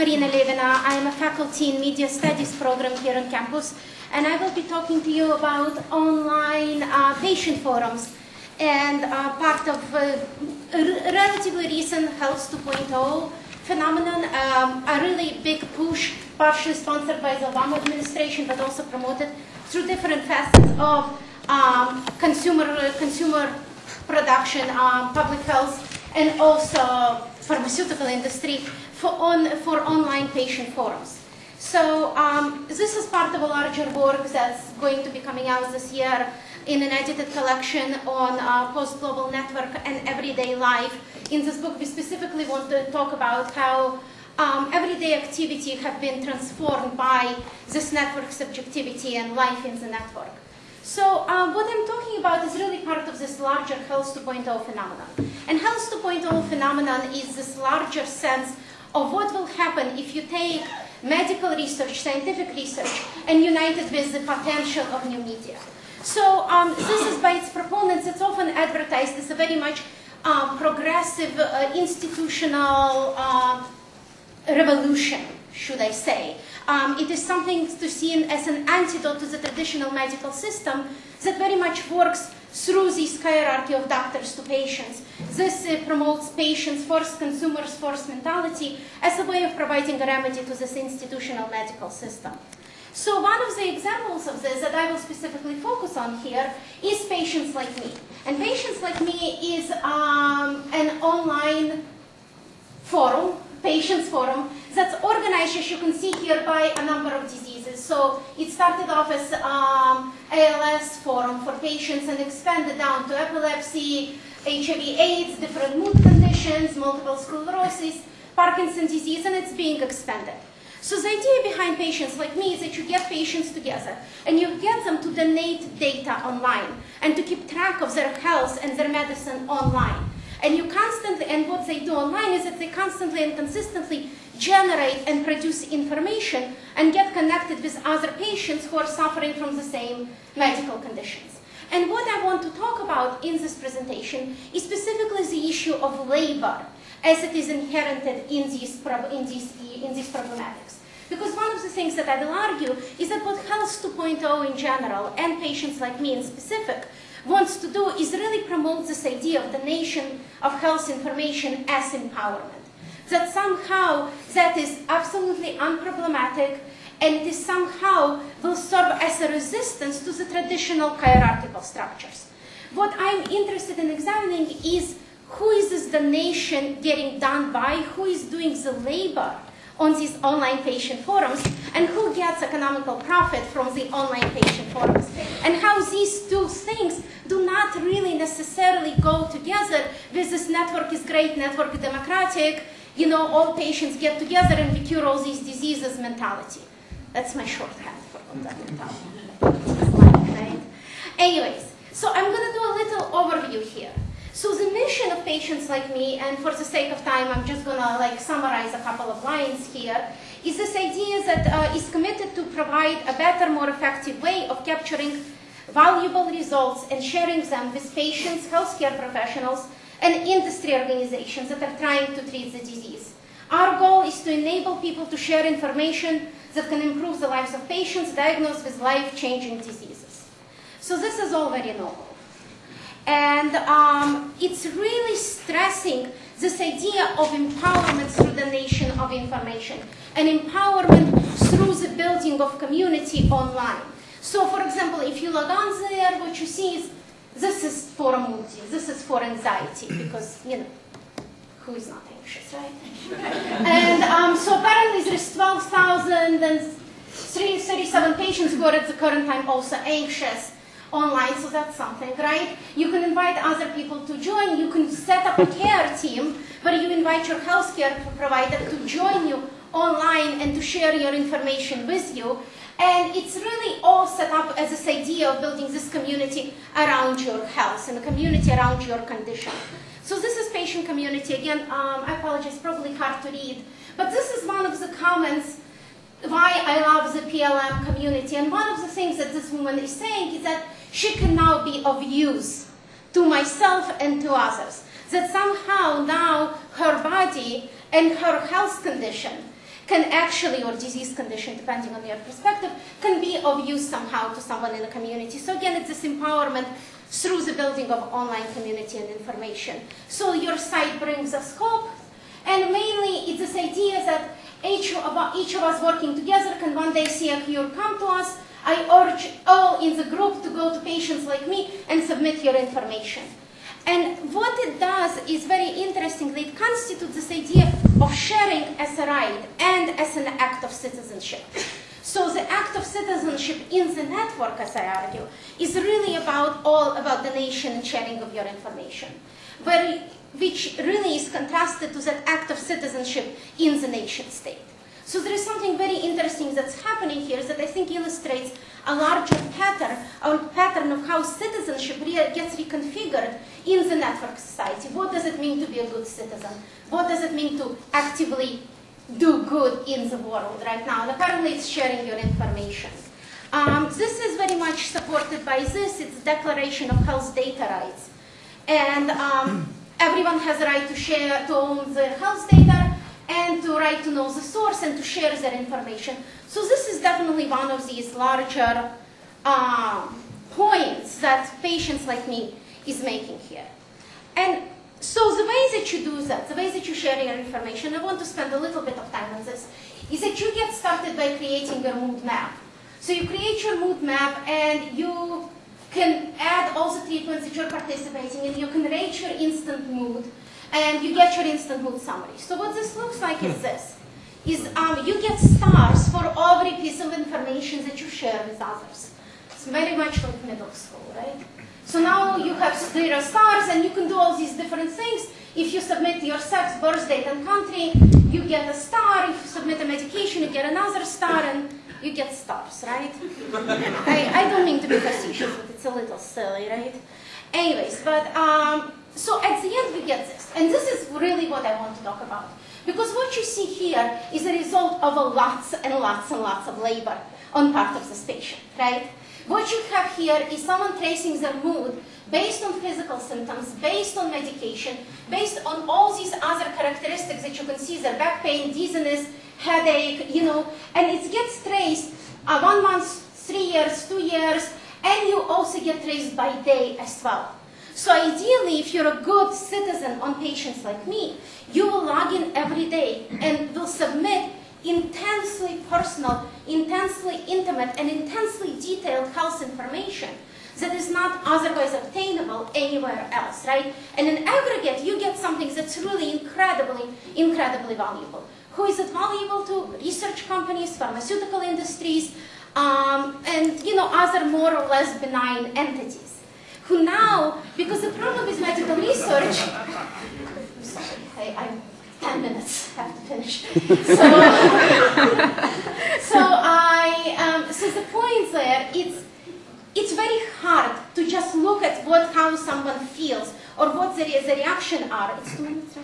Marina Levina. I am a faculty in Media Studies program here on campus, and I will be talking to you about online patient forums and part of a relatively recent Health 2.0 phenomenon, a really big push, partially sponsored by the Obama administration, but also promoted through different facets of consumer production, public health, and also pharmaceutical industry for online patient forums. So this is part of a larger work that's going to be coming out this year in an edited collection on post-global network and everyday life. In this book, we specifically want to talk about how everyday activity have been transformed by this network subjectivity and life in the network. So what I'm talking about is really part of this larger Health 2.0 phenomenon. And Health 2.0 phenomenon is this larger sense of what will happen if you take medical research, scientific research, and unite it with the potential of new media. So this is by its proponents, it's often advertised as a very much progressive institutional revolution, should I say. It is something to seen as an antidote to the traditional medical system that very much works through this hierarchy of doctors to patients. This promotes patients first, consumers first mentality as a way of providing a remedy to this institutional medical system. So one of the examples of this that I will specifically focus on here is Patients Like Me. And Patients Like Me is an online forum, patients forum, that's organized, as you can see here, by a number of diseases. So it started off as ALS forum for patients and expanded down to epilepsy, HIV/AIDS, different mood conditions, multiple sclerosis, Parkinson's disease, and it's being expanded. So the idea behind Patients Like Me is that you get patients together and you get them to donate data online and to keep track of their health and their medicine online. And you constantly, and what they do online is that they constantly and consistently generate and produce information and get connected with other patients who are suffering from the same medical conditions. And what I want to talk about in this presentation is specifically the issue of labor as it is inherited in these problematics. Because one of the things that I will argue is that what Health 2.0 in general and Patients Like Me in specific wants to do is really promote this idea of donation of health information as empowerment. That somehow that is absolutely unproblematic and it is somehow will serve as a resistance to the traditional hierarchical structures. What I'm interested in examining is who is this donation getting done by, who is doing the labor on these online patient forums, and who gets economical profit from the online patient forums, and how these two things do not really necessarily go together with this network is great, network is democratic, you know, all patients get together and we cure all these diseases mentality. That's my shorthand for that mentality. Right? Anyways, so I'm going to do a little overview here. So the mission of Patients Like Me, and for the sake of time, I'm just going to summarize a couple of lines here, is this idea that is committed to provide a better, more effective way of capturing valuable results and sharing them with patients, healthcare professionals, and industry organizations that are trying to treat the disease. Our goal is to enable people to share information that can improve the lives of patients diagnosed with life-changing diseases. So this is all very noble. And it's really stressing this idea of empowerment through the donation of information and empowerment through the building of community online. So for example, if you log on there, what you see is this is for mood, this is for anxiety, because, you know, who is not anxious, right? And so apparently there's 12,037 patients who are at the current time also anxious online, so that's something, right? You can invite other people to join. You can set up a care team where you invite your healthcare provider to join you online and to share your information with you. And it's really all set up as this idea of building this community around your health and a community around your condition. So this is patient community. Again, I apologize, probably hard to read, but this is one of the comments why I love the PLM community. And one of the things that this woman is saying is that she can now be of use to myself and to others. That somehow now her body and her health condition can actually, or disease condition, depending on your perspective, can be of use somehow to someone in the community. So again, it's this empowerment through the building of online community and information. So your site brings a scope, and mainly it's this idea that each of us working together can one day see a cure come to us. I urge all in the group to go to patients like me and submit your information. And what it does is very interestingly, it constitutes this idea of sharing as a right and as an act of citizenship. So the act of citizenship in the network, as I argue, is really all about donation and sharing of your information, which really is contrasted to that act of citizenship in the nation state. So there is something very interesting that's happening here that I think illustrates a larger pattern of how citizenship gets reconfigured in the network society. What does it mean to be a good citizen? What does it mean to actively do good in the world right now? And apparently it's sharing your information. This is very much supported by this. It's Declaration of Health Data Rights. And everyone has a right to share, to own the health data, and to right to know the source and to share their information. So this is definitely one of these larger points that patients like me is making here. And so the way that you do that, the way that you share your information, I want to spend a little bit of time on this, is that you get started by creating your mood map. So you create your mood map and you can add all the treatments that you're participating in, you can rate your instant mood, and you get your instant mood summary. So what this looks like is this, is you get stars for every piece of information that you share with others. It's very much like middle school, right? So now you have 0 stars and you can do all these different things. If you submit your sex, birth date, and country, you get a star. If you submit a medication, you get another star, and you get stars, right? I don't mean to be facetious, but it's a little silly, right? Anyways, but so at the end we get this. And this is really what I want to talk about. Because what you see here is a result of lots and lots and lots of labor on part of this patient, right? What you have here is someone tracing their mood based on physical symptoms, based on medication, based on all these other characteristics that you can see, their back pain, dizziness, headache, you know, and it gets traced 1 month, 3 years, 2 years, and you also get traced by day as well. So ideally, if you're a good citizen on patients like me, you will log in every day and will submit intensely personal, intensely intimate, and intensely detailed health information that is not otherwise obtainable anywhere else, right? And in aggregate, you get something that's really incredibly, incredibly valuable. Who is it valuable to? Research companies, pharmaceutical industries, and other more or less benign entities. Who now, because the problem with medical research, I'm sorry, I'm 10 minutes, I have to finish. So the point there, it's very hard to just look at how someone feels or what the reaction are. It's 2 minutes,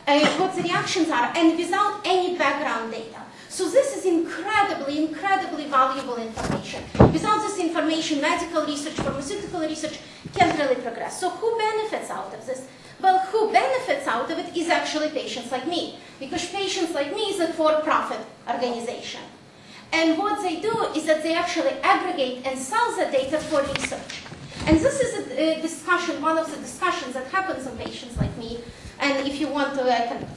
right? What the reactions are, and without any background data. So this is incredibly, incredibly valuable information. Without this information, medical research, pharmaceutical research can't really progress. So who benefits out of this? Well, who benefits out of it is actually patients like me, because patients like me is a for-profit organization. And what they do is that they actually aggregate and sell the data for research. And this is a discussion, one of the discussions that happens on patients like me. And if you want to, I can,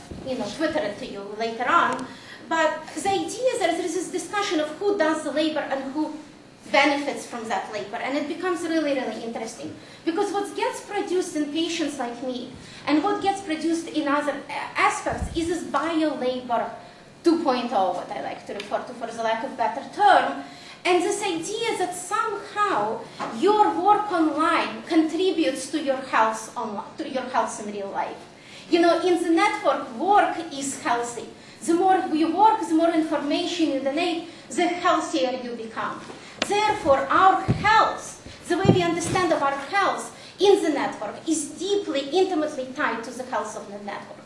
Twitter it to you later on. But the idea is that there is this discussion of who does the labor and who benefits from that labor. And it becomes really, really interesting. Because what gets produced in patients like me and what gets produced in other aspects is this bio-labor 2.0, what I like to refer to for the lack of better term. And this idea that somehow your work online contributes to your health in real life. In the network, work is healthy. The more you work, the more information you donate, the healthier you become. Therefore, our health, the way we understand of our health in the network is deeply, intimately tied to the health of the network.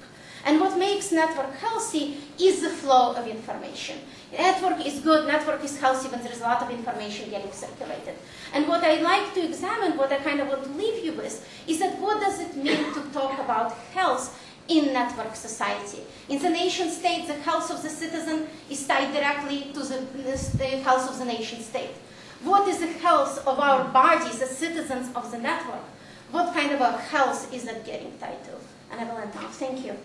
And what makes network healthy is the flow of information. Network is good, network is healthy when there is a lot of information getting circulated. And what I like to examine, what I kind of want to leave you with, is that what does it mean to talk about health in network society. In the nation state, the health of the citizen is tied directly to the health of the nation state. What is the health of our bodies as citizens of the network? What kind of a health is that getting tied to? And I will end now. Thank you.